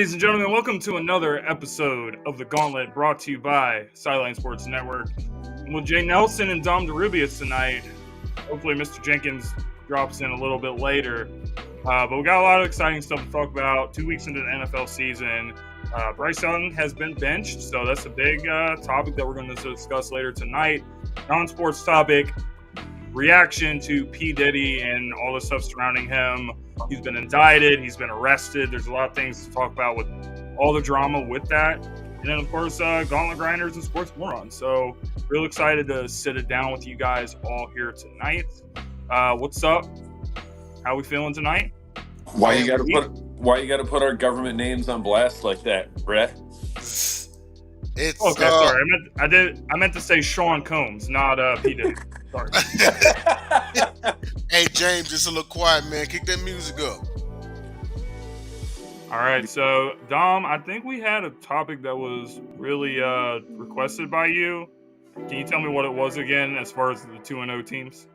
Ladies and gentlemen, welcome to another episode of the Gauntlet, brought to you by Sideline Sports Network. I'm with Jay Nelson and Dom DeRubeis tonight. Hopefully Mr. Jenkins drops in a little bit later. But we got a lot of exciting stuff to talk about. 2 weeks into the NFL season, Bryce has been benched, so that's a big topic that we're going to discuss later tonight. Non-sports topic, reaction to P. Diddy and all the stuff surrounding him. He's been indicted. He's been arrested. There's a lot of things to talk about with all the drama with that. And then, of course, Gauntlet Grinders and Sports Morons. So real excited to sit it down with you guys all here tonight. What's up? How we feeling tonight? Why you gotta put our government names on blast like that, Brett? It's okay. Sorry, I meant to say Sean Combs, not P. Diddy. Sorry. Hey James, it's a little quiet, man. Kick that music up. All right, so Dom, I think we had a topic that was really requested by you. Can you tell me what it was again, as far as the 2-0 teams?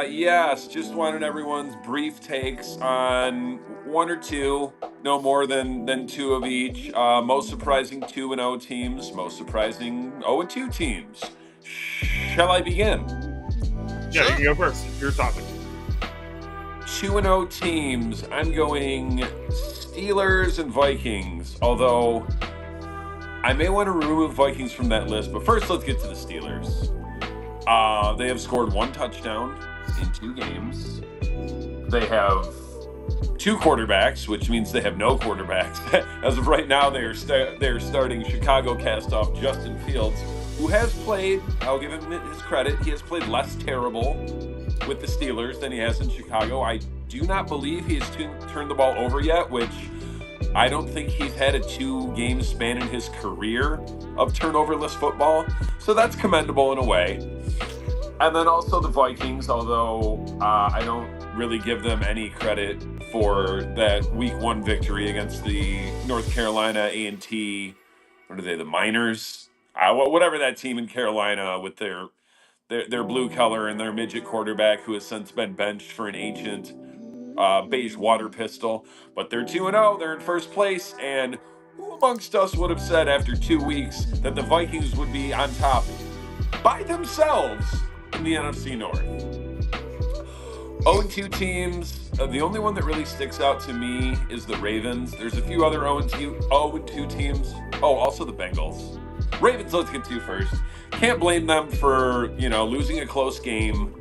Yes, just wanted everyone's brief takes on one or two, no more than two of each. Most surprising 2-0 teams, most surprising 0-2 teams. Shall I begin? Yeah, you can go first. It's your topic. 2-0 teams. I'm going Steelers and Vikings, although I may want to remove Vikings from that list, but first let's get to the Steelers. They have scored one touchdown in 2 games. They have 2 quarterbacks, which means they have no quarterbacks. As of right now, they're starting Chicago cast-off Justin Fields, who has played, I'll give him his credit, he has played less terrible with the Steelers than he has in Chicago. I do not believe he has turned the ball over yet, which I don't think he's had a 2-game span in his career of turnoverless football. So that's commendable in a way. And then also the Vikings, although I don't really give them any credit for that Week 1 victory against the North Carolina A&T, what are they, the Miners? Whatever that team in Carolina with their blue color and their midget quarterback who has since been benched for an ancient beige water pistol. But they're 2-0, they're in first place, and who amongst us would have said after 2 weeks that the Vikings would be on top by themselves in the NFC North? 0-2 teams. The only one that really sticks out to me is the Ravens. There's a few other 0-2 teams. Oh, also the Bengals. Ravens, let's get to first. Can't blame them for, losing a close game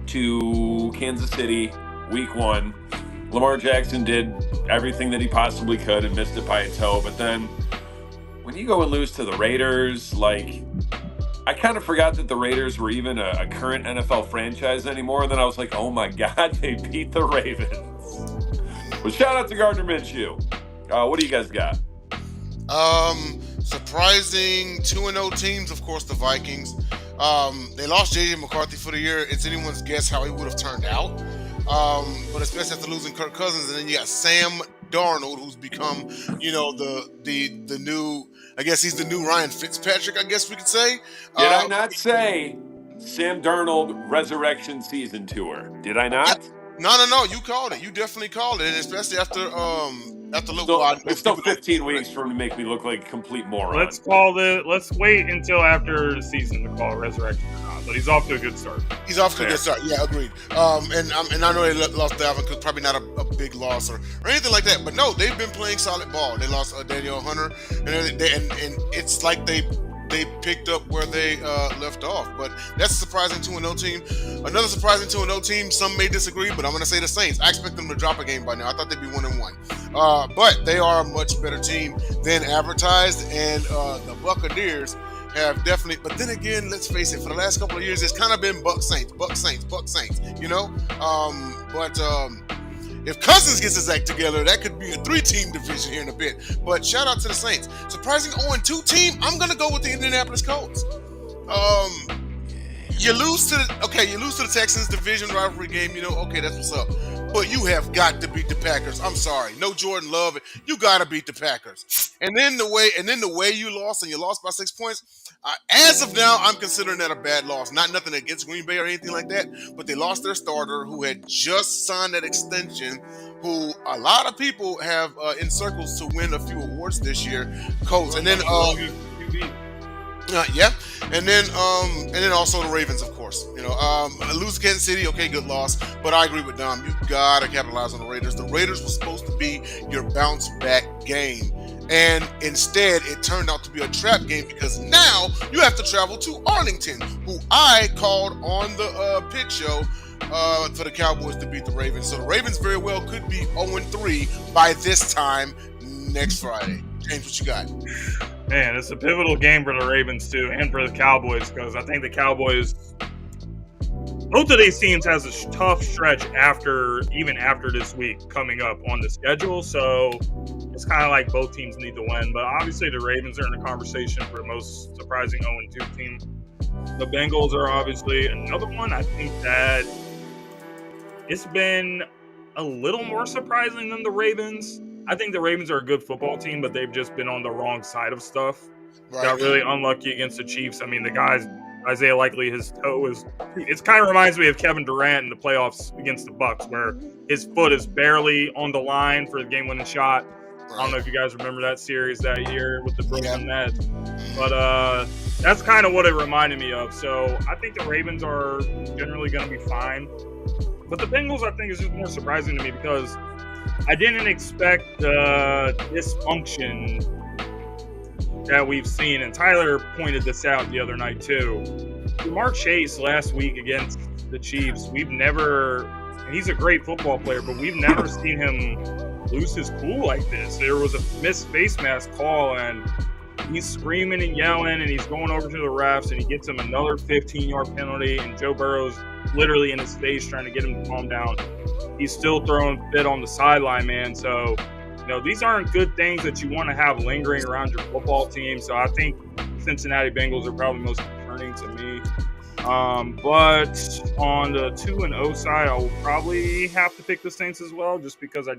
to Kansas City Week 1. Lamar Jackson did everything that he possibly could and missed it by a toe. But then when you go and lose to the Raiders, I kind of forgot that the Raiders were even a current NFL franchise anymore. And then I was like, oh my God, they beat the Ravens. But shout out to Gardner Minshew. What do you guys got? Surprising 2-0 teams, of course, the Vikings. They lost J.J. McCarthy for the year. It's anyone's guess how he would have turned out. But especially after losing Kirk Cousins, and then you got Sam Darnold, who's become, the new, I guess he's the new Ryan Fitzpatrick, I guess we could say. Did I not say Sam Darnold Resurrection Season Tour? Did I not? No, you called it. You definitely called it, and especially after it's still 15 weeks for him to make me look like a complete moron. Let's wait until after the season to call it Resurrection or not. But he's off to a good start. He's off to a good start. Yeah, agreed. And I know they lost Dalvin Cook, probably not a big loss or anything like that. But no, they've been playing solid ball. They lost Daniel Hunter, and it's like they picked up where they left off. But that's a surprising 2-0 team. Another surprising 2-0 team, some may disagree, but I'm going to say the Saints. I expect them to drop a game by now. I thought they'd be 1-1. But they are a much better team than advertised, and the Buccaneers have definitely, but then again, let's face it, for the last couple of years, it's kind of been Buck Saints, if Cousins gets his act together, that could be a 3-team division here in a bit. But shout out to the Saints. Surprising 0-2 team, I'm going to go with the Indianapolis Colts. You lose to the Texans division rivalry game. Okay, that's what's up. But you have got to beat the Packers. I'm sorry, no Jordan Love. You got to beat the Packers. And then the way you lost, and you lost by 6 points. As of now, I'm considering that a bad loss. Not nothing against Green Bay or anything like that. But they lost their starter, who had just signed that extension, who a lot of people have in circles to win a few awards this year. Colts, and then yeah, and then also the Ravens, of course. Lose to Kansas City, okay, good loss. But I agree with Dom. You gotta capitalize on the Raiders. The Raiders were supposed to be your bounce back game, and instead it turned out to be a trap game because now you have to travel to Arlington, who I called on the pick show for the Cowboys to beat the Ravens. So the Ravens very well could be 0-3 by this time next Friday. James, what you got? Man, it's a pivotal game for the Ravens, too, and for the Cowboys, because I think the Cowboys, both of these teams has a tough stretch even after this week coming up on the schedule, so it's kind of like both teams need to win. But obviously the Ravens are in the conversation for the most surprising 0-2 team. The Bengals are obviously another one. I think that it's been a little more surprising than the Ravens. I think the Ravens are a good football team, but they've just been on the wrong side of stuff. Right. Got really unlucky against the Chiefs. I mean, the guys, Isaiah Likely, his toe is... It kind of reminds me of Kevin Durant in the playoffs against the Bucs, where his foot is barely on the line for the game-winning shot. Right. I don't know if you guys remember that series that year with the Brooklyn Nets. But that's kind of what it reminded me of. So I think the Ravens are generally going to be fine. But the Bengals, I think, is just more surprising to me because I didn't expect the dysfunction that we've seen, and Tyler pointed this out the other night too. Jamar Chase last week against the Chiefs, he's a great football player, but we've never seen him lose his cool like this. There was a missed face mask call, and he's screaming and yelling, and he's going over to the refs, and he gets him another 15-yard penalty, and Joe Burrow's literally in his face trying to get him to calm down. He's still throwing fit on the sideline, man. So, these aren't good things that you want to have lingering around your football team. So I think Cincinnati Bengals are probably most concerning to me. But on the 2-0 side, I will probably have to pick the Saints as well, just because I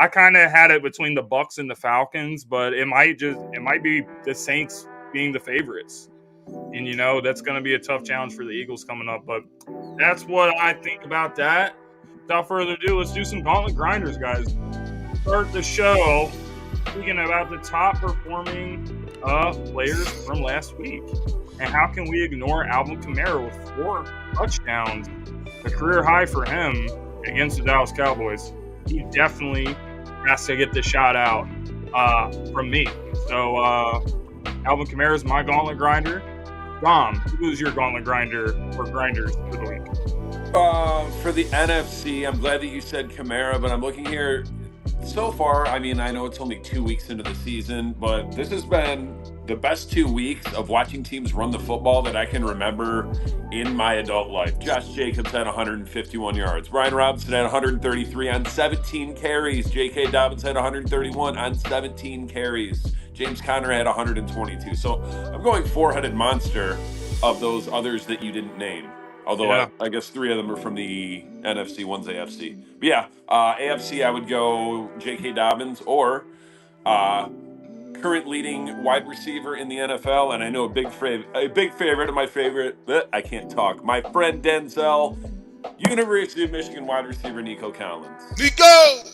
kind of had it between the Bucs and the Falcons, but it might be the Saints being the favorites. And, that's going to be a tough challenge for the Eagles coming up. But that's what I think about that. Without further ado, let's do some Gauntlet Grinders, guys. Start the show speaking about the top performing players from last week. And how can we ignore Alvin Kamara with 4 touchdowns, a career high for him against the Dallas Cowboys? He definitely has to get the shout out from me. So Alvin Kamara is my Gauntlet Grinder. Dom, who's your Gauntlet Grinder or Grinders for the week? For the NFC, I'm glad that you said Kamara, but I'm looking here. So far, I mean, I know it's only 2 weeks into the season, but this has been the best 2 weeks of watching teams run the football that I can remember in my adult life. Josh Jacobs had 151 yards. Brian Robinson had 133 on 17 carries. J.K. Dobbins had 131 on 17 carries. James Conner had 122. So I'm going 4-headed monster of those others that you didn't name. Although I guess 3 of them are from the NFC, one's AFC. But yeah, AFC, I would go J.K. Dobbins or current leading wide receiver in the NFL, and I know a big favorite of my favorite. I can't talk. My friend Denzel, University of Michigan wide receiver Nico Collins. Nico!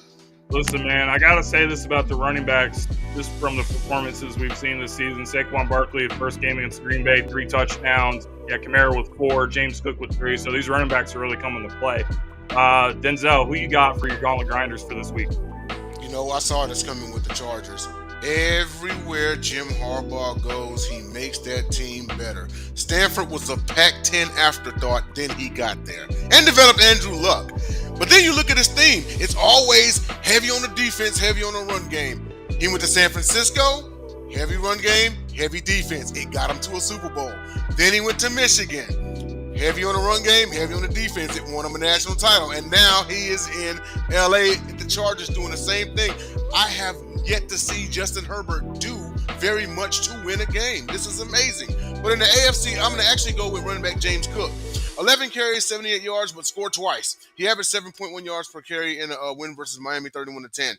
Listen, man, I got to say this about the running backs, just from the performances we've seen this season. Saquon Barkley, the first game against Green Bay, 3 touchdowns. Yeah, Kamara with 4, James Cook with 3. So these running backs are really coming to play. Denzel, who you got for your Gauntlet Grinders for this week? I saw this coming with the Chargers. Everywhere Jim Harbaugh goes, he makes that team better. Stanford was a Pac-10 afterthought, then he got there. And developed Andrew Luck. But then you look at his theme. It's always heavy on the defense, heavy on the run game. He went to San Francisco, heavy run game, heavy defense. It got him to a Super Bowl. Then he went to Michigan. Heavy on the run game, heavy on the defense. It won him a national title. And now he is in L.A. The Chargers doing the same thing. I have yet to see Justin Herbert do very much to win a game. This is amazing. But in the AFC, I'm going to actually go with running back James Cook. 11 carries, 78 yards, but scored twice. He averaged 7.1 yards per carry in a win versus Miami, 31-10.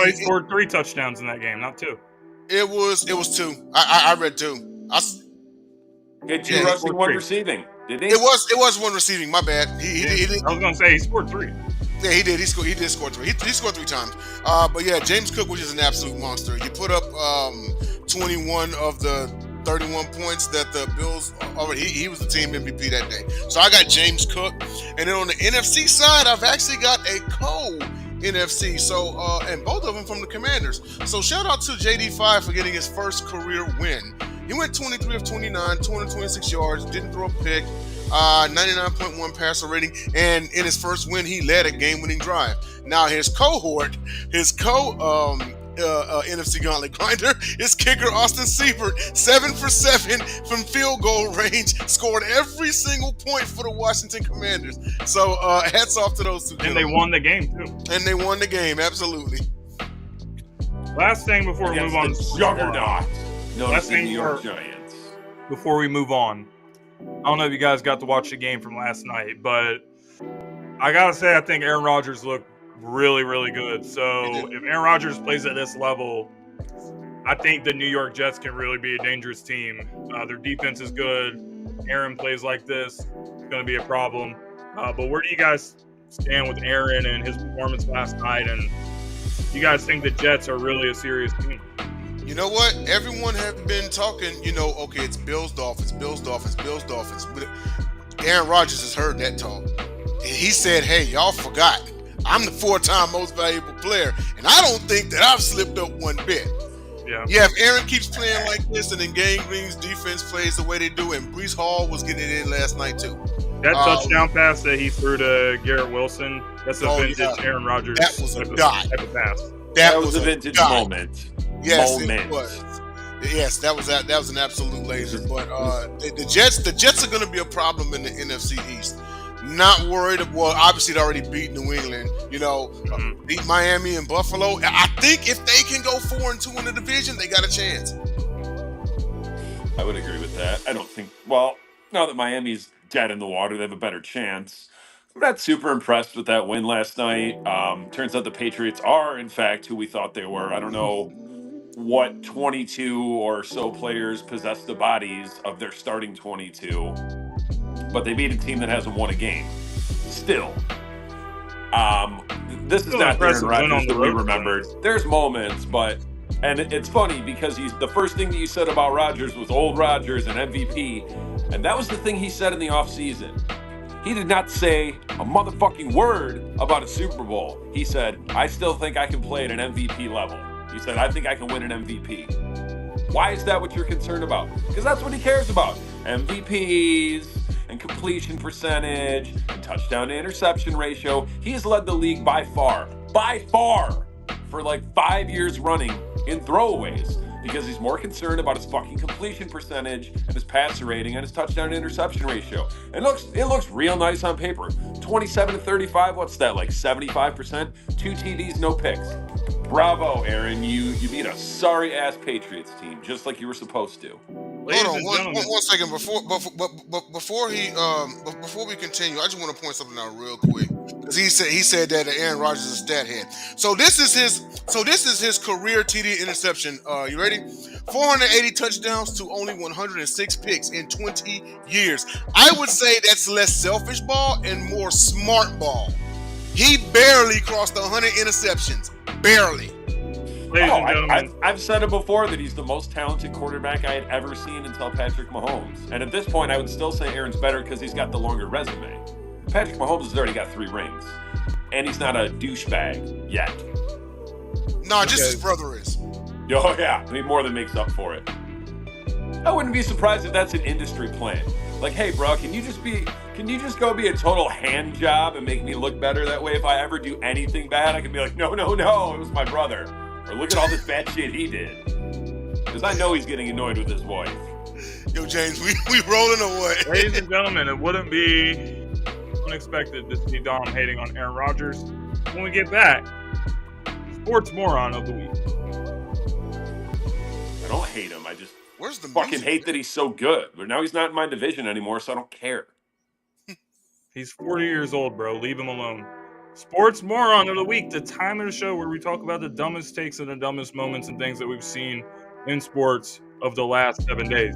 He scored 3 touchdowns in that game, not 2. It was 2. I read 2. He had 2 rushing, 1 receiving. Did he? It was 1 receiving. My bad. He I was going to say he scored 3. Yeah, he did. He did score 3. He scored 3 times. But yeah, James Cook was just an absolute monster. He put up 21 of the 31 points that the Bills already. He was the team MVP that day. So I got James Cook, and then on the NFC side, I've actually got a NFC. So and both of them from the Commanders. So shout out to JD5 for getting his first career win. He went 23 of 29, 226 yards, didn't throw a pick. 99.1 passer rating, and in his first win, he led a game-winning drive. Now his NFC Gauntlet grinder, his kicker Austin Seibert, 7 for 7 from field goal range, scored every single point for the Washington Commanders. So hats off to those two. And they won the game too. And they won the game, absolutely. Last thing before we move on, Juggernaut. Last thing New York Giants. Before we move on. I don't know if you guys got to watch the game from last night, but I got to say I think Aaron Rodgers looked really, really good. So if Aaron Rodgers plays at this level, I think the New York Jets can really be a dangerous team. Their defense is good. Aaron plays like this, it's going to be a problem. But where do you guys stand with Aaron and his performance last night? And you guys think the Jets are really a serious team? You know what? Everyone has been talking, okay, it's Bills, Dolphins. But Aaron Rodgers has heard that talk. He said, hey, y'all forgot. I'm the 4-time most valuable player, and I don't think that I've slipped up one bit. Yeah, if Aaron keeps playing like this and then Gang Green's defense plays the way they do, and Breece Hall was getting it in last night too. That touchdown pass that he threw to Garrett Wilson, that's a vintage Aaron Rodgers that was a dot. Type of pass. That was a vintage moment. Yes, it was. Yes, that was an absolute laser. But the Jets are going to be a problem in the NFC East. Not worried. Well, obviously they already beat New England. Beat Miami and Buffalo. I think if they can go 4-2 in the division, they got a chance. I would agree with that. I don't think. Well, now that Miami's dead in the water, they have a better chance. I'm not super impressed with that win last night. Turns out the Patriots are, in fact, who we thought they were. I don't know what 22 or so players possess the bodies of their starting 22, but they beat a team that hasn't won a game. Still, this is not the Aaron Rodgers that we remembered. There's moments, and it's funny because the first thing that you said about Rodgers was old Rodgers and MVP, and that was the thing he said in the offseason. He did not say a motherfucking word about a Super Bowl. He said, I still think I can play at an MVP level. He said, I think I can win an MVP. Why is that what you're concerned about? Because that's what he cares about. MVPs and completion percentage and touchdown to interception ratio. He has led the league by far, for like 5 years running in throwaways. Because he's more concerned about his fucking completion percentage and his passer rating and his touchdown to interception ratio. It looks real nice on paper. 27-35, what's that, like 75%? 2 TDs, no picks. Bravo, Aaron. You beat a sorry-ass Patriots team, just like you were supposed to. Hold on one second. Before we continue, I just want to point something out real quick. Because he said that Aaron Rodgers is a stat head. So this is his career TD interception. You ready? 480 touchdowns to only 106 picks in 20 years. I would say that's less selfish ball and more smart ball. He barely crossed 100 interceptions. Barely. Ladies and gentlemen, I've said it before that he's the most talented quarterback I had ever seen until Patrick Mahomes. And at this point, I would still say Aaron's better because he's got the longer resume. Patrick Mahomes has already got 3 rings. And he's not a douchebag yet. No, just his brother is. Oh, yeah. I mean, more than makes up for it. I wouldn't be surprised if that's an industry plan. Like, hey, bro, can you just go be a total hand job and make me look better? That way, if I ever do anything bad, I can be like, no, it was my brother. Or look at all this bad shit he did. Because I know he's getting annoyed with his wife. Yo, James, we rolling away. Ladies and gentlemen, it wouldn't be unexpected to see Dom hating on Aaron Rodgers. When we get back, Sports Moron of the Week. don't hate him. I just Where's the fucking music? hate that he's so good. But now he's not in my division anymore, so I don't care. He's 40 years old, bro. Leave him alone. Sports Moron of the Week, the time of the show where we talk about the dumbest takes and the dumbest moments and things that we've seen in sports of the last 7 days.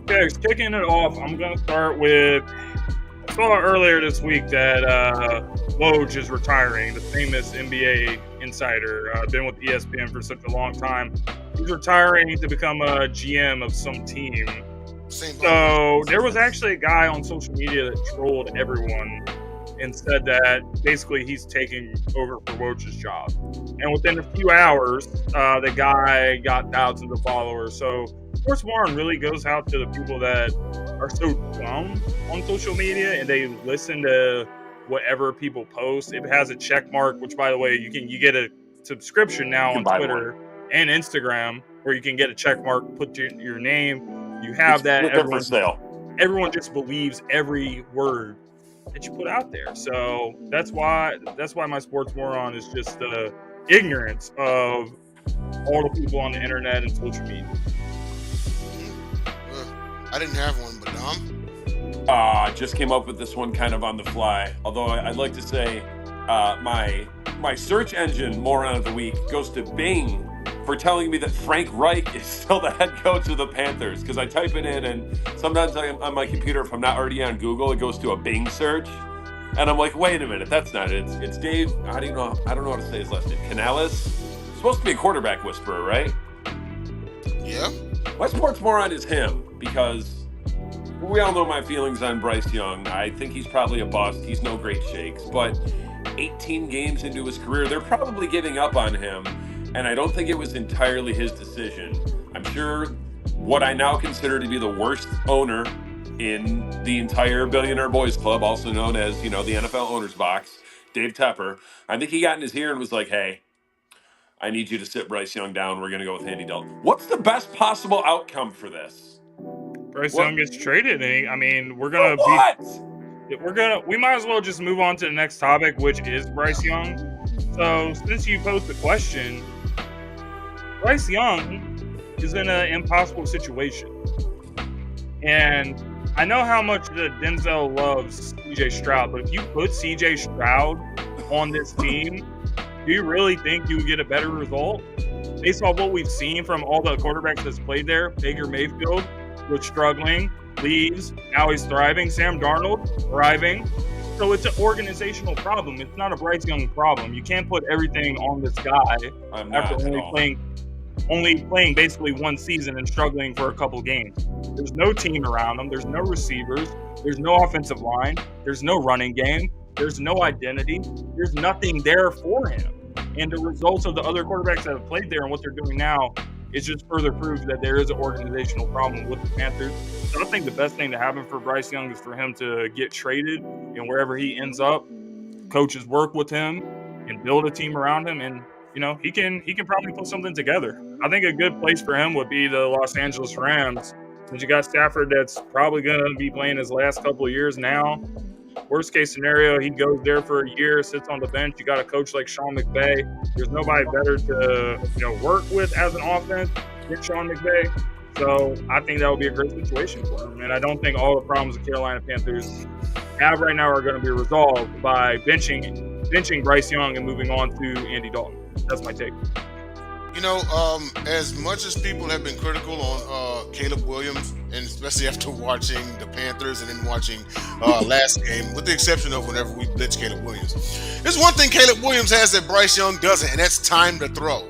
Okay, kicking it off, I'm going to start with, I saw earlier this week that Woj is retiring, the famous NBA insider, been with ESPN for such a long time. He's retiring to become a GM of some team. So there was actually a guy on social media that trolled everyone and said that basically he's taking over for Woj's job. And within a few hours, the guy got thousands of followers. So Sports Moron really goes out to the people that are so dumb on social media and they listen to whatever people post. It has a check mark, which, by the way, you get a subscription now on Twitter and Instagram where you can get a check mark, put your name. You have that. Everyone just believes every word that you put out there. So that's why my Sports Moron is just the ignorance of all the people on the internet and social media. I didn't have one, but Dom? Just came up with this one kind of on the fly. Although I'd like to say my search engine moron of the week goes to Bing for telling me that Frank Reich is still the head coach of the Panthers. Because I type it in, and sometimes on my computer, if I'm not already on Google, it goes to a Bing search. And I'm like, wait a minute, that's not it. It's Dave, how do you know? I don't know how to say his last name. Canales? Supposed to be a quarterback whisperer, right? Yeah. My Sports Moron is him, because we all know my feelings on Bryce Young. I think he's probably a bust. He's no great shakes. But 18 games into his career, they're probably giving up on him. And I don't think it was entirely his decision. I'm sure what I now consider to be the worst owner in the entire Billionaire Boys Club, also known as, the NFL Owners Box, Dave Tepper, I think he got in his ear and was like, hey, I need you to sit Bryce Young down. We're going to go with Andy Dalton. What's the best possible outcome for this? Bryce Young gets traded. And we might as well just move on to the next topic, which is Bryce Young. So since you posed the question, Bryce Young is in an impossible situation. And I know how much Denzel loves CJ Stroud, but if you put CJ Stroud on this team, do you really think you would get a better result? Based on what we've seen from all the quarterbacks that's played there, Baker Mayfield was struggling, leaves, now he's thriving. Sam Darnold, thriving. So it's an organizational problem. It's not a Bryce Young problem. You can't put everything on this guy after only playing basically one season and struggling for a couple games. There's no team around him. There's no receivers. There's no offensive line. There's no running game. There's no identity. There's nothing there for him. And the results of the other quarterbacks that have played there and what they're doing now is just further proof that there is an organizational problem with the Panthers. So I think the best thing to happen for Bryce Young is for him to get traded, and wherever he ends up, coaches work with him and build a team around him, and he can probably put something together. I think a good place for him would be the Los Angeles Rams, since you got Stafford that's probably going to be playing his last couple of years now. Worst case scenario, he goes there for a year, sits on the bench. You got a coach like Sean McVay. There's nobody better to work with as an offense than Sean McVay. So I think that would be a great situation for him. And I don't think all the problems the Carolina Panthers have right now are going to be resolved by benching Bryce Young and moving on to Andy Dalton. That's my take. As much as people have been critical on Caleb Williams, and especially after watching the Panthers and then watching last game, with the exception of whenever we blitz Caleb Williams, there's one thing Caleb Williams has that Bryce Young doesn't, and that's time to throw.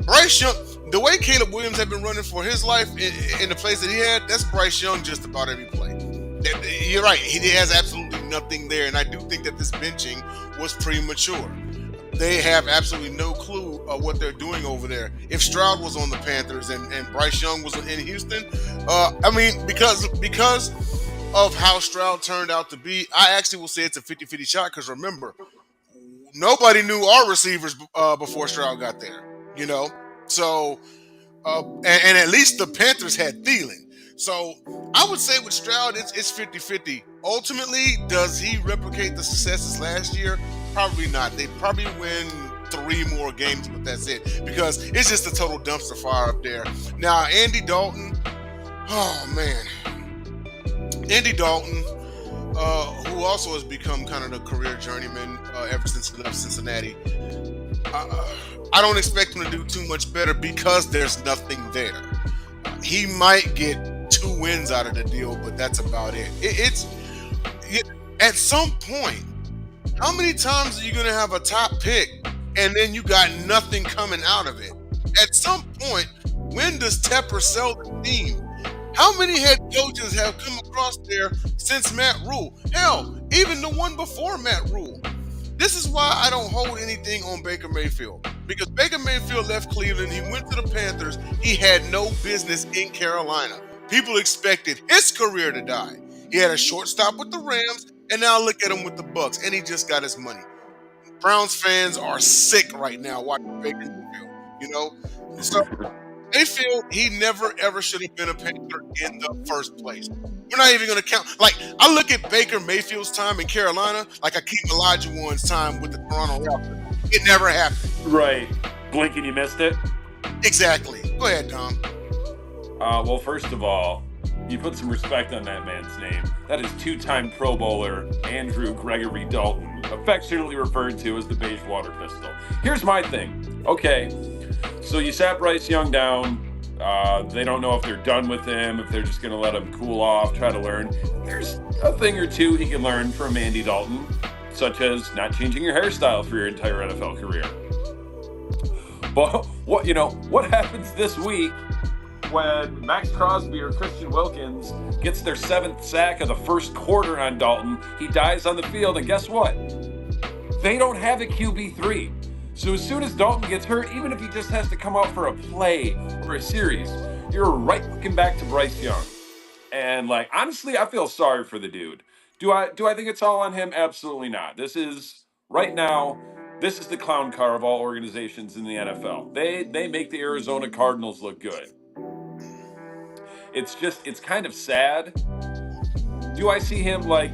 Bryce Young, the way Caleb Williams had been running for his life in the place that he had, that's Bryce Young just about every play. You're right, he has absolutely nothing there, and I do think that this benching was premature. They have absolutely no clue what they're doing over there. If Stroud was on the Panthers and Bryce Young was in Houston, because of how Stroud turned out to be, I actually will say it's a 50-50 shot, because remember, Nobody knew our receivers before Stroud got there. So and at least the Panthers had Thielen. So I would say with Stroud, it's 50-50. Ultimately, does he replicate the successes last year? Probably not. They probably win 3 more games, but that's it. Because it's just a total dumpster fire up there. Now, Andy Dalton, oh man. Andy Dalton, who also has become kind of the career journeyman ever since he left Cincinnati. I don't expect him to do too much better because there's nothing there. He might get 2 wins out of the deal, but that's about it. At some point, how many times are you going to have a top pick and then you got nothing coming out of it? At some point, when does Tepper sell the team? How many head coaches have come across there since Matt Rule? Hell, even the one before Matt Rule. This is why I don't hold anything on Baker Mayfield. Because Baker Mayfield left Cleveland, he went to the Panthers, he had no business in Carolina. People expected his career to die. He had a short stop with the Rams, and now look at him with the Bucks, and he just got his money. Browns fans are sick right now watching Baker Mayfield, So Mayfield, he never ever should have been a Panther in the first place. We're not even going to count. Like, I look at Baker Mayfield's time in Carolina like I keep Elijah Warren's time with the Toronto Raptors. It never happened. Right. Blink and you missed it? Exactly. Go ahead, Tom. Well, first of all, you put some respect on that man's name. That is 2-time Pro Bowler Andrew Gregory Dalton, affectionately referred to as the beige water pistol. Here's my thing. Okay, so you sat Bryce Young down. They don't know if they're done with him, if they're just going to let him cool off, try to learn. There's a thing or two he can learn from Andy Dalton, such as not changing your hairstyle for your entire NFL career. But what happens this week when Max Crosby or Christian Wilkins gets their 7th sack of the first quarter on Dalton? He dies on the field, and guess what? They don't have a QB3. So as soon as Dalton gets hurt, even if he just has to come out for a play or a series, you're right looking back to Bryce Young. And honestly, I feel sorry for the dude. Do I think it's all on him? Absolutely not. This is the clown car of all organizations in the NFL. They make the Arizona Cardinals look good. It's kind of sad. Do I see him like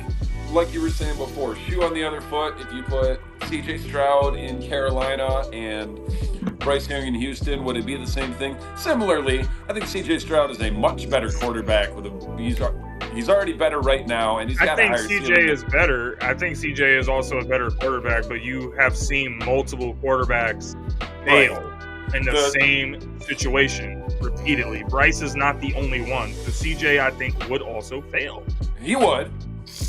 you were saying before, shoe on the other foot? If you put CJ Stroud in Carolina and Bryce Young in Houston, would it be the same thing? Similarly, I think CJ Stroud is a much better quarterback. He's already better right now, and he's got a higher ceiling. I think CJ is better. I think CJ is also a better quarterback, but you have seen multiple quarterbacks fail in the same situation repeatedly. Bryce is not the only one. So CJ, I think, would also fail. He would.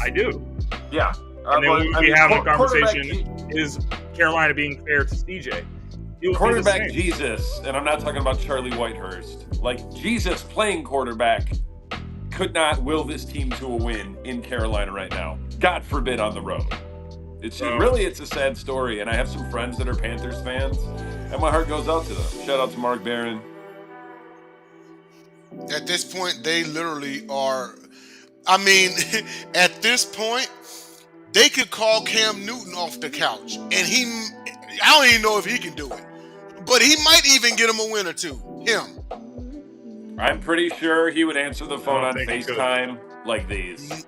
I do. Yeah. And then we have a conversation, is Carolina being fair to CJ? Quarterback Jesus, and I'm not talking about Charlie Whitehurst. Jesus playing quarterback could not will this team to a win in Carolina right now. God forbid on the road. It's a sad story, and I have some friends that are Panthers fans, and my heart goes out to them. Shout out to Mark Barron. At this point, they literally are. I mean, at this point, they could call Cam Newton off the couch, and I don't even know if he can do it, but he might even get him a win or two. Him. I'm pretty sure he would answer the phone on FaceTime like these.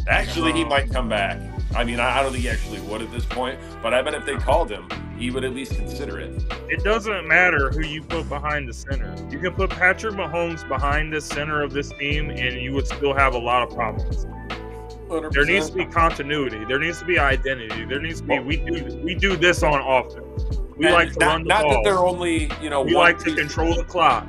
Actually, he might come back. I mean, I don't think he actually would at this point, but I bet if they called him, he would at least consider it. It doesn't matter who you put behind the center. You can put Patrick Mahomes behind the center of this team, and you would still have a lot of problems. 100%. There needs to be continuity. There needs to be identity. There needs to be we do this on offense. We like to run the ball. Not that they're only we like to control the clock.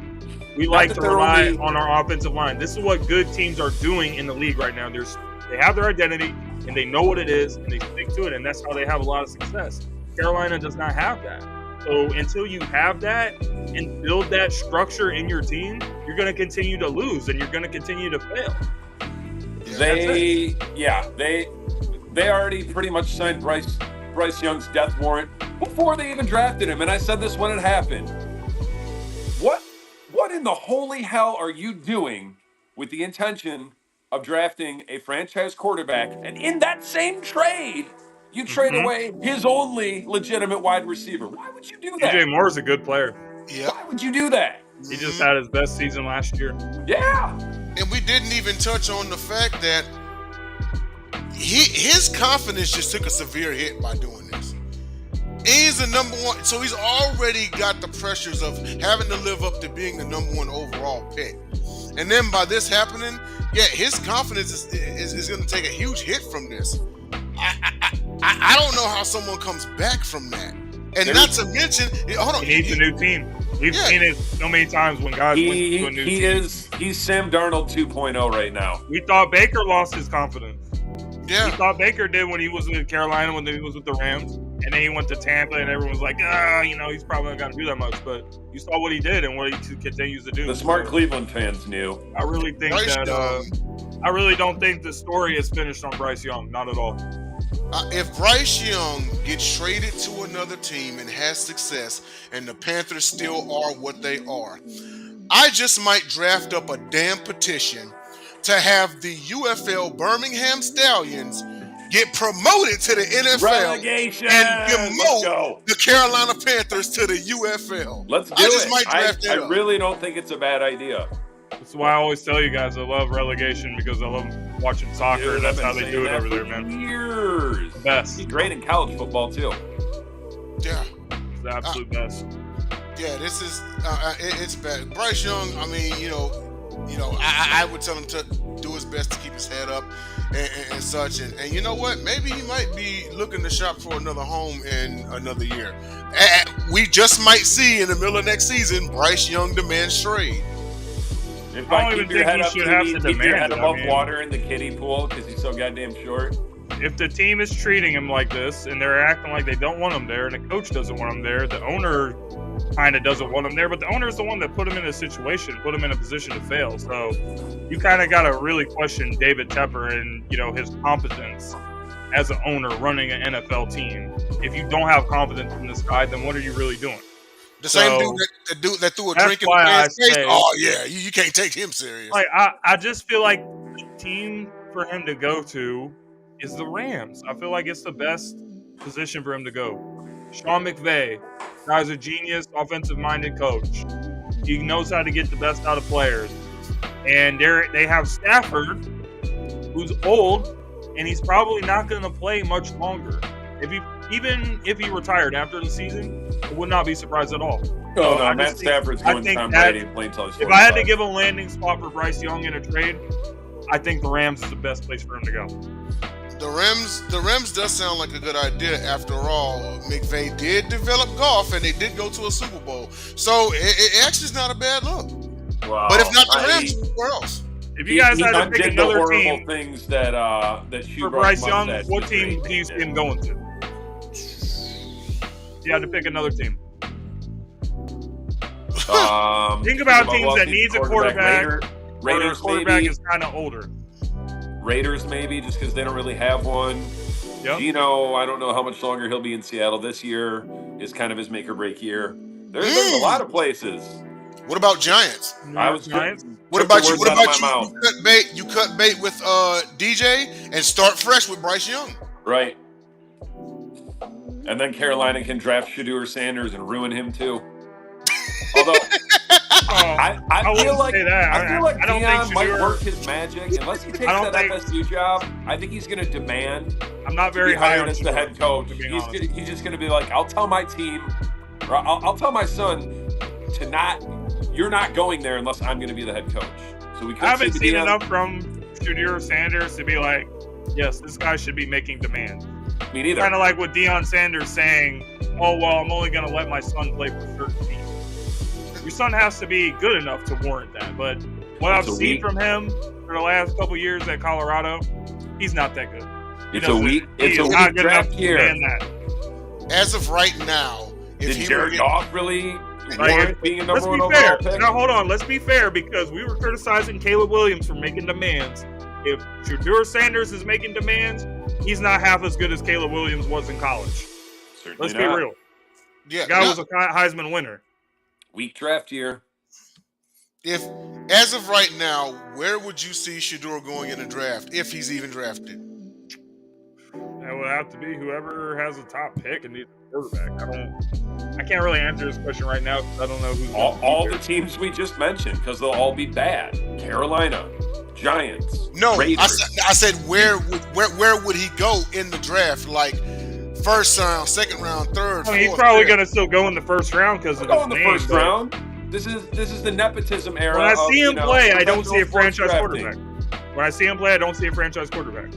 We like to rely on our offensive line. This is what good teams are doing in the league right now. They have their identity, and they know what it is, and they stick to it, and that's how they have a lot of success. Carolina does not have that. So until you have that and build that structure in your team, you're going to continue to lose, and you're going to continue to fail. They already pretty much signed Bryce Young's death warrant before they even drafted him, and I said this when it happened. What in the holy hell are you doing with the intention of drafting a franchise quarterback, and in that same trade, You trade away his only legitimate wide receiver. Why would you do that? DJ Moore is a good player. Yeah. Why would you do that? He just had his best season last year. Yeah. And we didn't even touch on the fact that his confidence just took a severe hit by doing this. He's the number one, so he's already got the pressures of having to live up to being the number one overall pick. And then by this happening, his confidence is going to take a huge hit from this. I don't know how someone comes back from that. And not to mention, hold on, he needs a new team. We've seen it so many times when guys went to a new team. He's Sam Darnold 2.0 right now. We thought Baker lost his confidence. Yeah. We thought Baker did when he was with Carolina, when he was with the Rams. And then he went to Tampa, and everyone was like, he's probably not going to do that much. But you saw what he did and what he continues to do. The smart Cleveland fans knew. I really think I really don't think the story is finished on Bryce Young. Not at all. If Bryce Young gets traded to another team and has success, and the Panthers still are what they are, I just might draft up a damn petition to have the UFL Birmingham Stallions get promoted to the NFL Relegation. and demote the Carolina Panthers to the UFL. Let's do it. Might draft I really don't think it's a bad idea. That's why I always tell you guys I love relegation because I love watching soccer. Dude, that's how they do it over there, man. Years. The best. He's great in college football too. Yeah. It's the absolute best. Yeah, this is it's bad. Bryce Young, I mean, I would tell him to do his best to keep his head up and such. And you know what? Maybe he might be looking to shop for another home in another year. We just might see in the middle of next season Bryce Young demands trade. If I keep your head up, keep your head above water in the kiddie pool because he's so goddamn short. If the team is treating him like this and they're acting like they don't want him there and the coach doesn't want him there, the owner kind of doesn't want him there, but the owner is the one that put him in a situation, put him in a position to fail. So you kind of got to really question David Tepper and, his competence as an owner running an NFL team. If you don't have confidence in this guy, then what are you really doing? The same dude that threw a drink in the man's face. Oh yeah, you can't take him serious. Like I just feel like the team for him to go to is the Rams. I feel like it's the best position for him to go. Sean McVay, guy's a genius, offensive-minded coach. He knows how to get the best out of players. And they have Stafford, who's old, and he's probably not going to play much longer. Even if he retired after the season, I would not be surprised at all. No, Matt Stafford's going to Tom Brady and playing until he's 45. If I had to give a landing spot for Bryce Young in a trade, I think the Rams is the best place for him to go. The Rams does sound like a good idea. After all, McVay did develop golf, and they did go to a Super Bowl. So it actually is not a bad look. Wow. But if not the Rams, where else? If you guys had to pick another team things that for Bryce Young, what team do you see him going to? You had to pick another team. Think about teams that needs a quarterback. Raiders, quarterback maybe. is kind of older. Raiders, maybe, just because they don't really have one. Yep. Gino, I don't know how much longer he'll be in Seattle. This year is kind of his make or break year. There's a lot of places. What about Giants? Giants? What about you? You cut bait with DJ and start fresh with Bryce Young. Right. And then Carolina can draft Shedeur Sanders and ruin him too. Although I feel like Deion might work his magic unless he takes that FSU job. I think he's going to demand. I'm not very high on as the head coach. He's just going to be like, I'll tell my team, or I'll tell my son to not. You're not going there unless I'm going to be the head coach. So we I haven't seen enough from Shedeur Sanders to be like, yes, this guy should be making demands. Me neither. Kind of like with Deion Sanders saying, "Oh well, I'm only going to let my son play for certain teams." Your son has to be good enough to warrant that. But what I've seen from him for the last couple years at Colorado, he's not that good. It's a weak draft year. As of right now, did Jared Goff really warrant being a number one overall pick? Now hold on, let's be fair because we were criticizing Caleb Williams for making demands. If Shedeur Sanders is making demands, he's not half as good as Caleb Williams was in college. Certainly let's be real. Yeah, the guy was a Heisman winner. Weak draft year. If, as of right now, where would you see Shedeur going in the draft if he's even drafted? It would have to be whoever has a top pick and needs a quarterback. I can't really answer this question right now because I don't know who's all the teams we just mentioned, because they'll all be bad. Carolina, Giants, No, Raiders. I said where would he go in the draft? Like first round, second round, third. I mean, he's fourth, probably fifth. going to still go in the first round because of Go his in the name, first round. This is the nepotism era. When I see him play, I don't see a professional sports franchise drafting. quarterback. When I see him play, I don't see a franchise quarterback.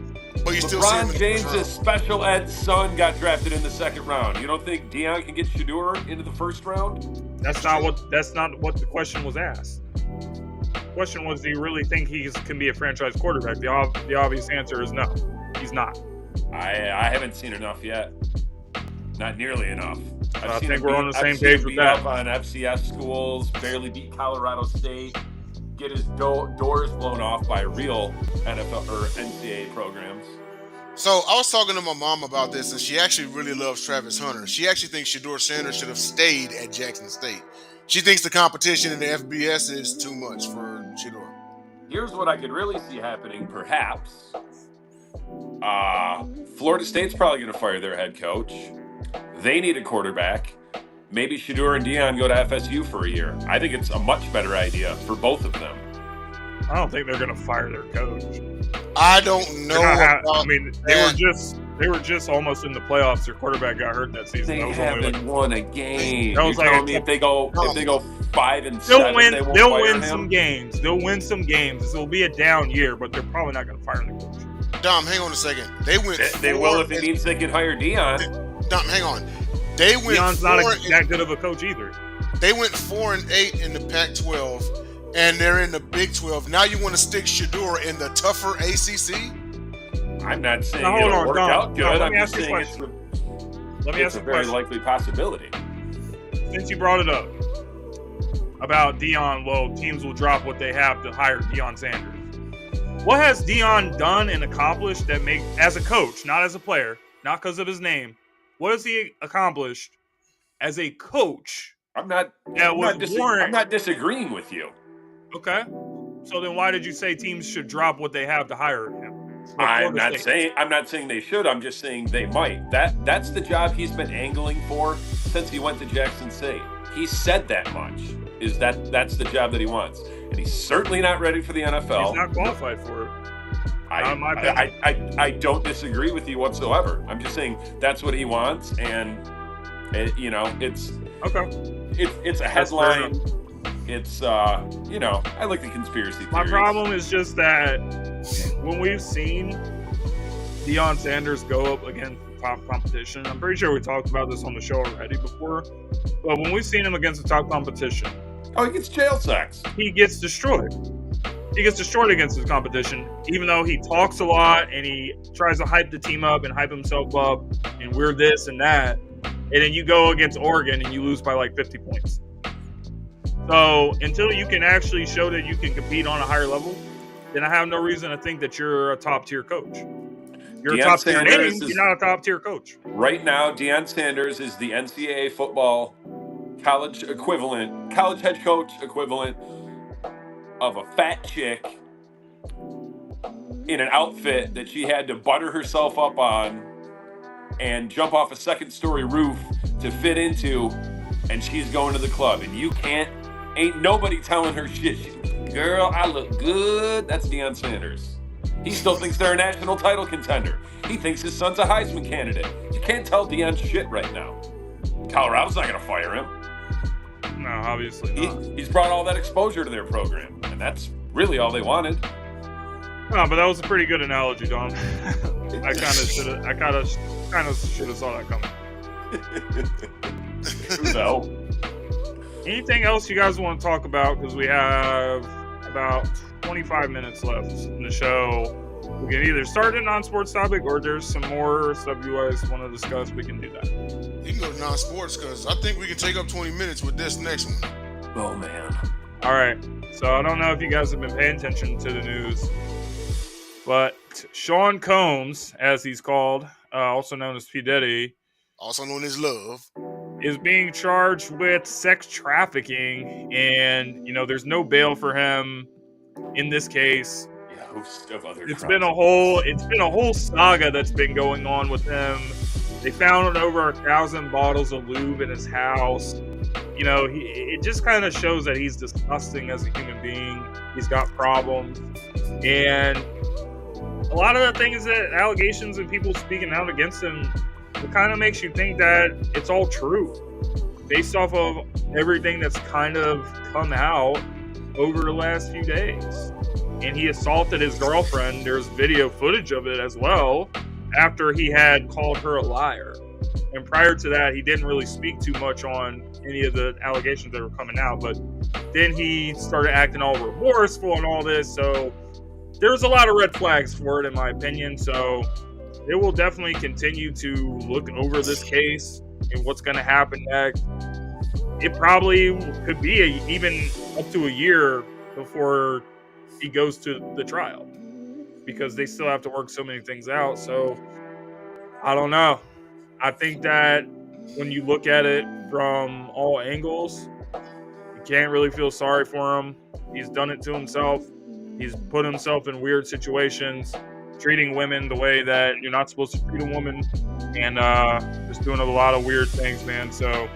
But you still see him in LeBron the James' first round. special ed son got drafted in the second round. You don't think Deion can get Shedeur into the first round? That's not what the question was asked. The question was, do you really think he can be a franchise quarterback? The obvious answer is no. He's not. I haven't seen enough yet. Not nearly enough. I think we're on the same page with that. Up on FCS schools, barely beat Colorado State, get his doors blown off by real NFL or NCAA programs. So I was talking to my mom about this, and she actually really loves Travis Hunter. She actually thinks Shedeur Sanders should have stayed at Jackson State. She thinks the competition in the FBS is too much for Shedeur. Here's what I could really see happening, perhaps. Florida State's probably going to fire their head coach. They need a quarterback. Maybe Shedeur and Deion go to FSU for a year. I think it's a much better idea for both of them. I don't think they're going to fire their coach. I don't know. I mean, they were just almost in the playoffs. Their quarterback got hurt that season. They that was haven't won a game. That was You're like telling me if they go 5-7, they'll fire win him? some games. They'll win some games. This will be a down year, but they're probably not going to fire the coach. Dom, hang on a second. They went. They will if it means they can hire Deion. Dom, hang on. They went. Deion's not that good of a coach either. They went 4-8 in the Pac-12, and they're in the Big 12. Now you want to stick Shedeur in the tougher ACC? I'm not saying Now, hold it'll on, work Dom. out good. Let I'm me just ask you a saying Let me it's ask a you a very question. likely possibility. Since you brought it up about Deion, well, teams will drop what they have to hire Deion Sanders. What has Deion done and accomplished that as a coach, not as a player, not because of his name, what has he accomplished as a coach? I'm not disagreeing with you. Okay. So then why did you say teams should drop what they have to hire him? I'm not saying they should. I'm just saying they might. That's the job he's been angling for since he went to Jackson State. He said that much. That's the job that he wants, and he's certainly not ready for the NFL. He's not qualified for it. I don't disagree with you whatsoever. I'm just saying that's what he wants, and it's okay. It's a headline. It's I like the conspiracy theories. My problem is just that when we've seen Deion Sanders go up against top competition, I'm pretty sure we talked about this on the show already before, but when we've seen him against the top competition, he gets jail sex. He gets destroyed. He gets destroyed against his competition, even though he talks a lot and he tries to hype the team up and hype himself up and we're this and that. And then you go against Oregon and you lose by like 50 points. So until you can actually show that you can compete on a higher level, then I have no reason to think that you're a top tier coach. You're a top tier name, you're not a top tier coach. Right now, Deion Sanders is the NCAA football college head coach equivalent of a fat chick in an outfit that she had to butter herself up on and jump off a second-story roof to fit into, and she's going to the club, and ain't nobody telling her shit. Girl, I look good. That's Deion Sanders. He still thinks they're a national title contender. He thinks his son's a Heisman candidate. You can't tell Deion shit right now. Colorado's not going to fire him. No, obviously not. He's brought all that exposure to their program, and that's really all they wanted. No, but that was a pretty good analogy, Don. I kind of should have saw that coming. No. Anything else you guys want to talk about? Because we have about 25 minutes left in the show. We can either start a non-sports topic or there's some more stuff you guys want to discuss. We can do that. You can go to non-sports because I think we can take up 20 minutes with this next one. Oh, man. All right. So I don't know if you guys have been paying attention to the news, but Sean Combs, as he's called, also known as P. Diddy, also known as Love, is being charged with sex trafficking, and there's no bail for him in this case. Yeah. host of other It's crimes. been a whole saga that's been going on with him. They found over 1,000 bottles of lube in his house. You know, it just kind of shows that he's disgusting as a human being. He's got problems, and a lot of the things that allegations and people speaking out against him, it kind of makes you think that it's all true, based off of everything that's kind of come out over the last few days. And he assaulted his girlfriend. There's video footage of it as well, after he had called her a liar. And prior to that, he didn't really speak too much on any of the allegations that were coming out. But then he started acting all remorseful and all this. So there's a lot of red flags for it, in my opinion. So it will definitely continue to look over this case and what's going to happen next. It probably could be even up to a year before he goes to the trial, because they still have to work so many things out. So I don't know. I think that when you look at it from all angles, you can't really feel sorry for him. He's done it to himself. He's put himself in weird situations, treating women the way that you're not supposed to treat a woman, and just doing a lot of weird things, man. So,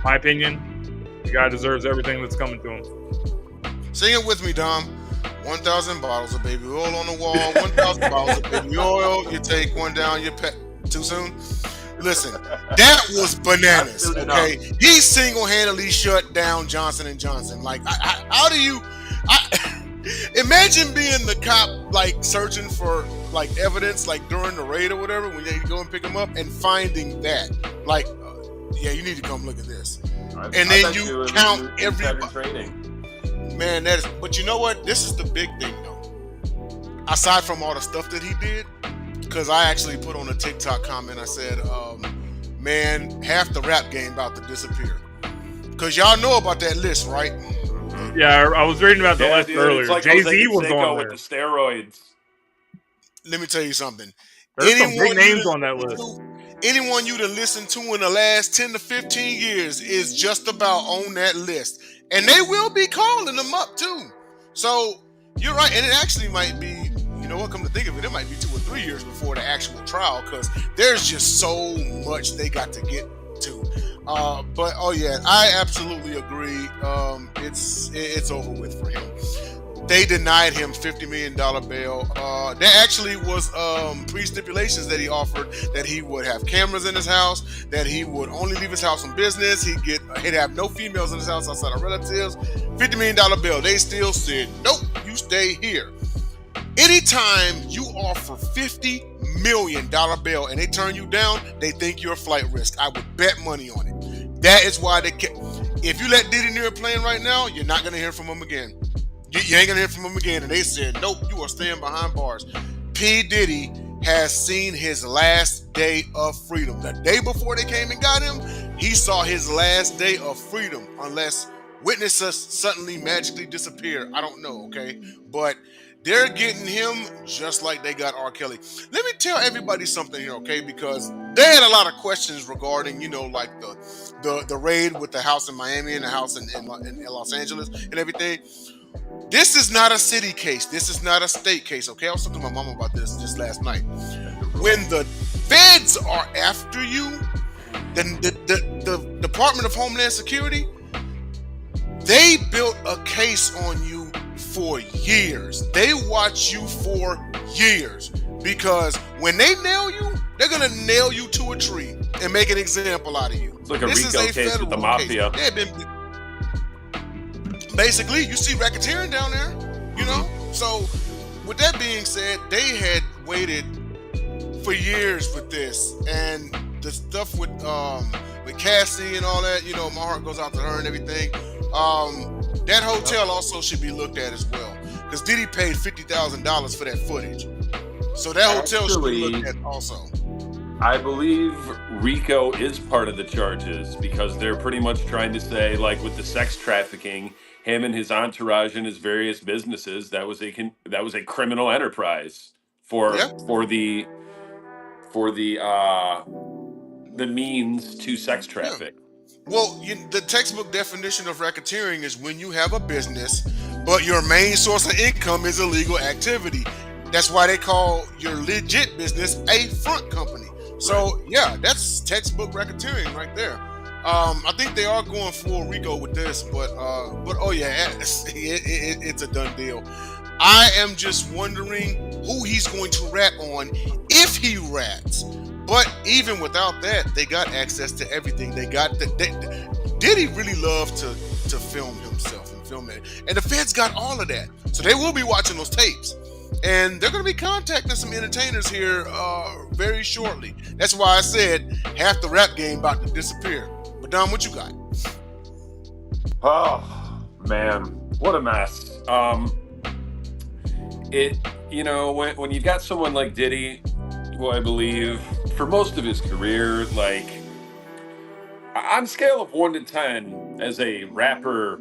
my opinion, the guy deserves everything that's coming to him. Sing it with me, Dom. 1,000 bottles of baby oil on the wall. 1,000 bottles of baby oil. You take one down, you pet. Too soon? Listen, that was bananas. Okay, he single-handedly shut down Johnson & Johnson. Like, how do you? Imagine being the cop, like searching for like evidence, like during the raid or whatever, when you go and pick him up, and finding that, like, yeah, you need to come look at this, and then you count everybody. Man, that is. But you know what? This is the big thing, though. Aside from all the stuff that he did. Because I actually put on a TikTok comment, I said, man, half the rap game about to disappear. Because y'all know about that list, right? Yeah, I was reading about the list earlier. Like Jay-Z was on there. With the steroids. Let me tell you something. There's some big names on that list. Anyone you done listened to in the last 10 to 15 years is just about on that list. And they will be calling them up, too. So, you're right. And it actually might be, you know what, come to think of it, it might be 2 or 3 years before the actual trial, because there's just so much they got to get to. But oh yeah, I absolutely agree. It's over with for him. They denied him $50 million bail. There actually was pre-stipulations that he offered, that he would have cameras in his house, that he would only leave his house on business, he'd have no females in his house outside of relatives. $50 million bail. They still said, nope, you stay here. Anytime you offer $50 million bail and they turn you down, they think you're a flight risk. I would bet money on it. That is why if you let Diddy near a plane right now, you're not going to hear from him again. You ain't going to hear from him again. And they said, nope, you are staying behind bars. P. Diddy has seen his last day of freedom. The day before they came and got him, he saw his last day of freedom, unless witnesses suddenly magically disappear. I don't know, okay? But they're getting him just like they got R. Kelly. Let me tell everybody something here, okay? Because they had a lot of questions regarding, like the raid with the house in Miami and the house in Los Angeles and everything. This is not a city case. This is not a state case, okay? I was talking to my mom about this just last night. When the feds are after you, then the Department of Homeland Security, they built a case on you for years. They watch you for years, because when they nail you, they're gonna nail you to a tree and make an example out of you. It's like a RICO case with the mafia. Basically, you see racketeering down there, So, with that being said, they had waited for years with this, and the stuff with Cassie and all that. My heart goes out to her and everything. That hotel also should be looked at as well, because Diddy paid $50,000 for that footage. So that hotel should be looked at also. I believe RICO is part of the charges, because they're pretty much trying to say, like with the sex trafficking, him and his entourage and his various businesses, that was a criminal enterprise for the means to sex traffic. Well, the textbook definition of racketeering is when you have a business but your main source of income is illegal activity. That's why they call your legit business a front company. So yeah, that's textbook racketeering right there. I think they are going full Rico with this, but oh yeah, it's a done deal. I am just wondering who he's going to rat on if he rats. But even without that, they got access to everything. They got Diddy really loved to film himself and film it, and the feds got all of that, so they will be watching those tapes. And they're going to be contacting some entertainers here very shortly. That's why I said half the rap game about to disappear. But Dom, what you got? Oh man, what a mess. When you've got someone like Diddy, who I believe for most of his career, like on scale of 1 to 10 as a rapper,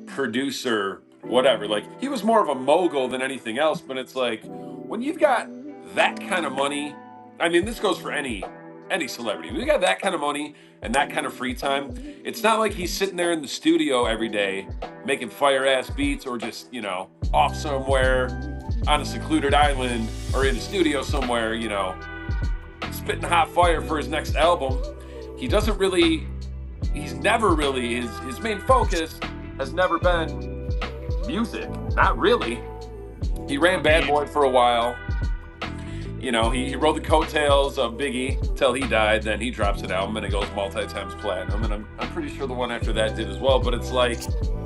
producer, whatever, like he was more of a mogul than anything else. But it's like when you've got that kind of money, I mean, this goes for any celebrity. When you got that kind of money and that kind of free time, it's not like he's sitting there in the studio every day making fire ass beats, or just off somewhere on a secluded island or in a studio somewhere, spitting hot fire for his next album. He's never really, his main focus has never been music. Not really. He ran Bad Boy for a while. He rode the coattails of Biggie till he died. Then he drops an album and it goes multi-times platinum. And I'm pretty sure the one after that did as well. But it's like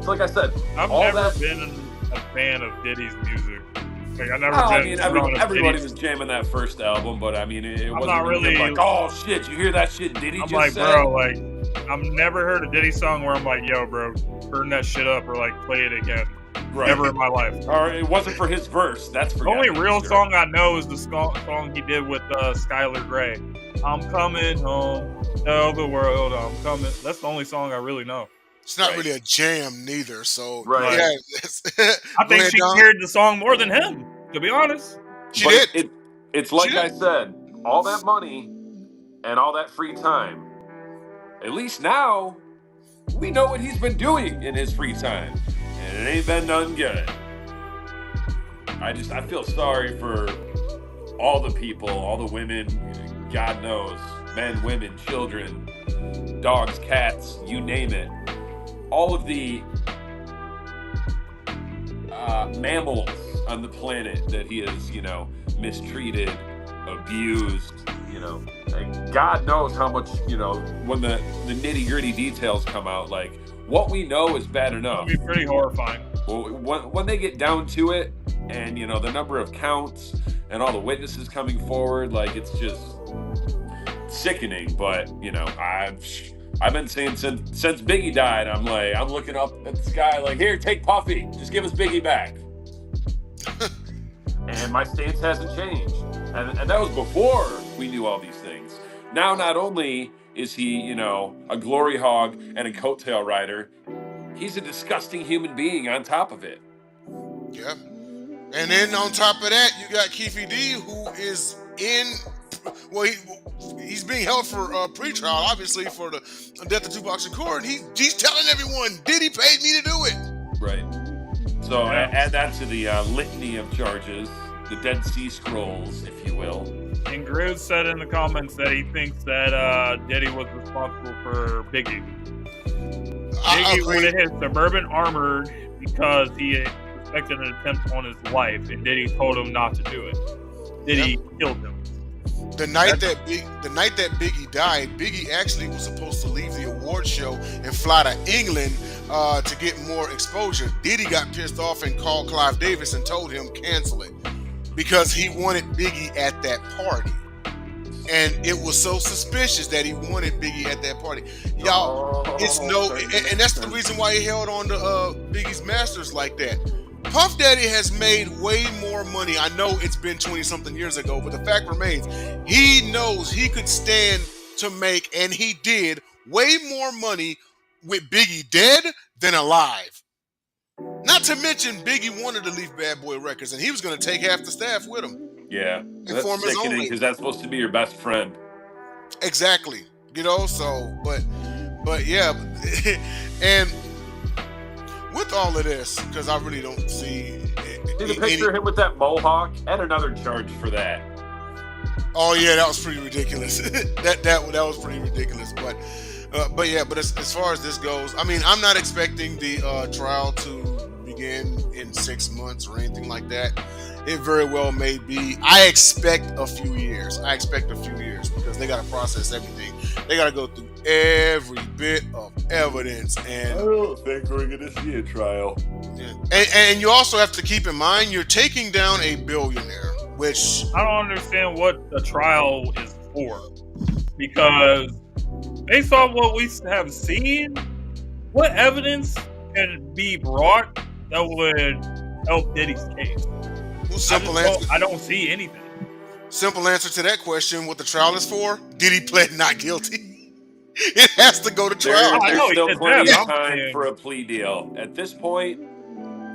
I said, I've never been a fan of Diddy's music. Like, everybody was jamming that first album, but I mean, it wasn't not really like, oh shit, you hear that shit Diddy I'm just like, said? bro, like, I've never heard a Diddy song where I'm like, yo, bro, turn that shit up or like play it again. Right. Never in my life. Or it wasn't for his verse. That's for the only real song I know is the song he did with Skylar Grey. I'm coming home, tell the world I'm coming. That's the only song I really know. It's not really a jam neither, so right. Yeah, I think she carried the song more than him, to be honest. She did. It's like I said, all that money and all that free time. At least now we know what he's been doing in his free time, and it ain't been none good. I feel sorry for all the people, all the women, God knows, men, women, children, dogs, cats, you name it. All of the mammals on the planet that he has, mistreated, abused, and God knows how much, when the nitty-gritty details come out, like, what we know is bad enough. It'd be pretty horrifying. Well, when they get down to it, and, the number of counts and all the witnesses coming forward, like, it's just sickening. But, I've been saying since Biggie died, I'm looking up at the sky like, here, take Puffy. Just give us Biggie back. And my stance hasn't changed. And that was before we knew all these things. Now, not only is he, a glory hog and a coattail rider, he's a disgusting human being on top of it. Yeah. And then on top of that, you got Keefe D, who is well, he's being held for pre-trial, obviously, for the death of Tupac Shakur, and he's telling everyone, Diddy paid me to do it. Right. So add that to the litany of charges, the Dead Sea Scrolls, if you will. And Grizz said in the comments that he thinks that Diddy was responsible for Biggie. Biggie wanted his Suburban armored because he suspected an attempt on his life, and Diddy told him not to do it. Diddy killed him. The night that Biggie died, Biggie actually was supposed to leave the award show and fly to England to get more exposure. Diddy got pissed off and called Clive Davis and told him cancel it because he wanted Biggie at that party. And it was so suspicious that he wanted Biggie at that party. Y'all, and that's the reason why he held on to Biggie's masters like that. Puff Daddy has made way more money. I know it's been 20-something years ago, but the fact remains, he knows he could stand to make, and he did, way more money with Biggie dead than alive. Not to mention, Biggie wanted to leave Bad Boy Records, and he was going to take half the staff with him. Yeah, that's sickening because that's supposed to be your best friend. Exactly. But yeah. And with all of this, because I really don't see. See the picture of him with that mohawk? Add another charge for that. Oh yeah, that was pretty ridiculous. that was pretty ridiculous. But as far as this goes, I mean, I'm not expecting the trial to begin in 6 months or anything like that. It very well may be. I expect a few years because they got to process everything. They got to go through every bit of evidence. And I don't think we're going to see a trial. Yeah. And you also have to keep in mind you're taking down a billionaire, which I don't understand what the trial is for, because based on what we have seen, what evidence can be brought that would help Diddy's case? I don't see anything. Simple answer to that question: what the trial is for? Diddy pled not guilty. It has to go to trial. There's know, still it's plenty of them. time for a plea deal. At this point,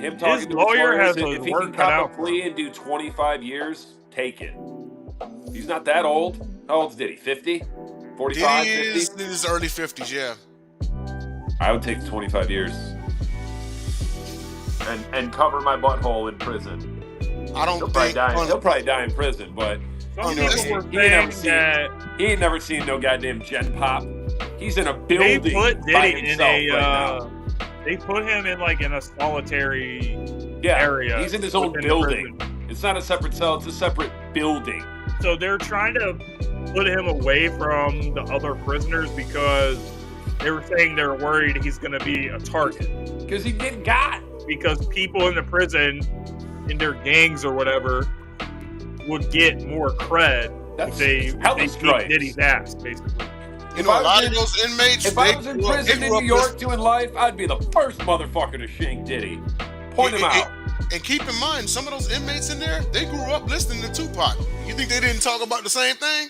him talking His to his lawyer lawyers, has if his he work can cut cop out a for plea him. and do 25 years, take it. He's not that old. How old's Diddy? 50? 45? Diddy 50? is in his early 50s, yeah. I would take 25 years. And cover my butthole in prison. I don't He'll think probably die in prison, but Some no, people were he ain't saying that he ain't never seen no goddamn Gen Pop. He's in a they building put by Diddy in himself a right now. they put him in like in a solitary Yeah, area. he's in his own within the building. prison. It's not a separate cell, it's a separate building. So they're trying to put him away from the other prisoners because they were saying they're worried he's going to be a target. Because he get got. Because people in the prison, in their gangs or whatever, would get more cred That's if they hella beat stripes. Diddy's ass, basically. you know, a lot of those inmates. If I was in prison in New York doing life, I'd be the first motherfucker to shank Diddy. Point him out. And keep in mind, some of those inmates in there, they grew up listening to Tupac. You think they didn't talk about the same thing?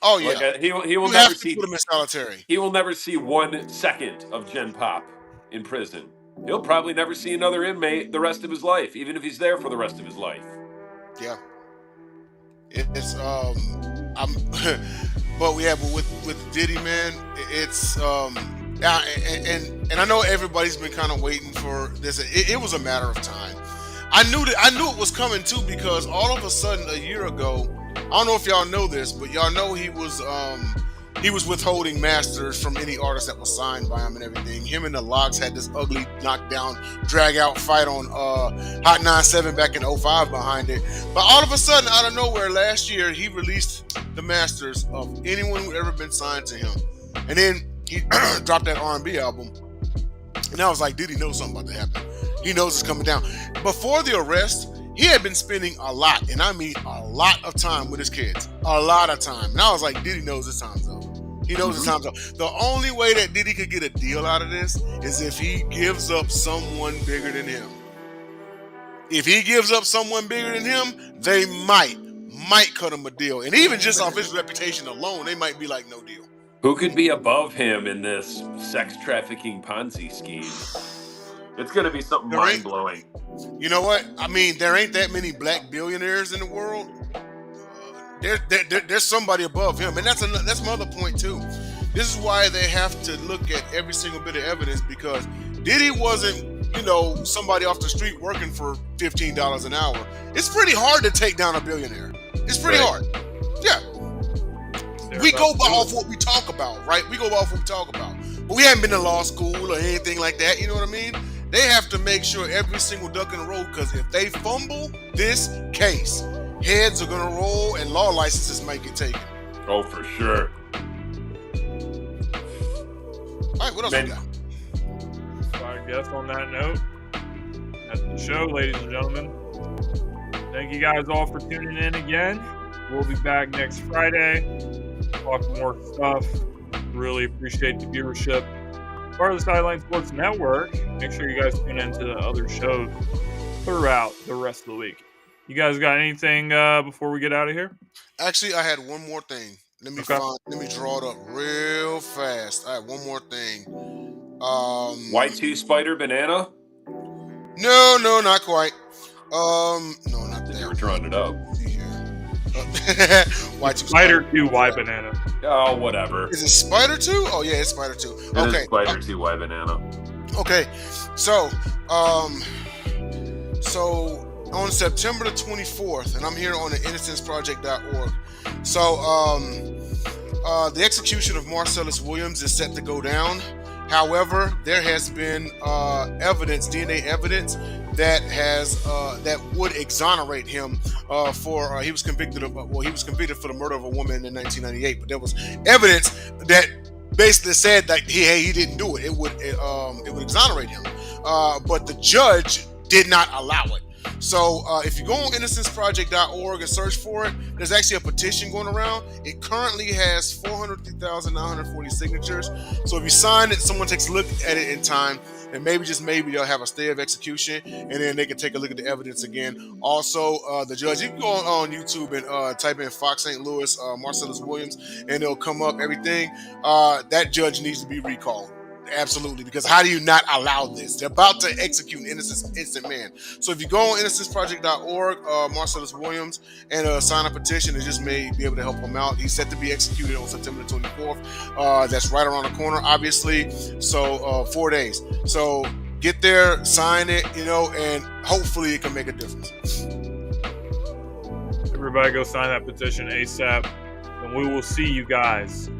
Oh yeah, Like, he will you never have to see. put him in solitary. He will never see 1 second of Gen Pop in prison. He'll probably never see another inmate the rest of his life, even if he's there for the rest of his life. Yeah, it's but with Diddy, man, it's and I know everybody's been kind of waiting for this. It was a matter of time. I knew it was coming too, because all of a sudden a year ago, I don't know if y'all know this, but y'all know he was withholding masters from any artist that was signed by him and everything. Him and the Lox had this ugly knockdown, drag out fight on Hot 97 back in 05 behind it. But all of a sudden, out of nowhere, last year, he released the masters of anyone who ever been signed to him. And then he dropped that R&B album. And I was like, Diddy knows something about to happen. He knows it's coming down. Before the arrest, he had been spending a lot, and I mean a lot of time with his kids. A lot of time. And I was like, Diddy knows his time's up. He knows his time's up. The only way that Diddy could get a deal out of this is if he gives up someone bigger than him. If he gives up someone bigger than him, they might cut him a deal. And even just off his reputation alone, they might be like, no deal. Who could be above him in this sex trafficking Ponzi scheme? It's going to be something mind-blowing. You know what? I mean, there ain't that many black billionaires in the world. There's somebody above him, and that's my other point too. This is why they have to look at every single bit of evidence, because Diddy wasn't, somebody off the street working for $15 an hour. It's pretty hard to take down a billionaire. It's pretty hard. Yeah. We go off what we talk about, right? We go off what we talk about. But we haven't been to law school or anything like that, you know what I mean? They have to make sure every single duck in the road, because if they fumble this case, heads are going to roll and law licenses might get taken. Oh, for sure. All right, what else we got? So I guess on that note, that's the show, ladies and gentlemen. Thank you guys all for tuning in again. We'll be back next Friday. Talk more stuff. Really appreciate the viewership. Part of the Sideline Sports Network. Make sure you guys tune into the other shows throughout the rest of the week. You guys got anything before we get out of here? Actually, I had one more thing. Let me draw it up real fast. I have one more thing. Y2 Spider Banana? No, not quite. No, not that. You were drawing it up. Y2 Spider 2 Y Banana. Oh, whatever. Is it Spider 2? Oh yeah, it's Spider 2. It is Spider 2 Y Banana. Okay, so so on September the 24th, and I'm here on the innocenceproject.org. So the execution of Marcellus Williams is set to go down. However, there has been evidence, DNA evidence, that would exonerate him for he was convicted for the murder of a woman in 1998. But there was evidence that basically said that he didn't do it. It would exonerate him, but the judge did not allow it. So if you go on innocenceproject.org and search for it, there's actually a petition going around. It currently has 403,940 signatures. So if you sign it, someone takes a look at it in time, and maybe, just maybe, they'll have a stay of execution, and then they can take a look at the evidence again. Also, the judge, you can go on YouTube and type in Fox St. Louis, Marcellus Williams, and it'll come up everything. That judge needs to be recalled. Absolutely, because how do you not allow this? They're about to execute an innocent man. So if you go on innocenceproject.org, Marcellus Williams, and sign a petition, it just may be able to help him out. He's set to be executed on September the 24th. That's right around the corner, obviously. So 4 days. So get there, sign it, and hopefully it can make a difference. Everybody go sign that petition ASAP, and we will see you guys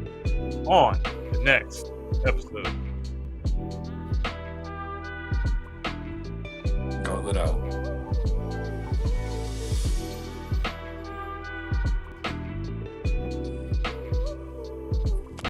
on the next episode. Gauntlet out.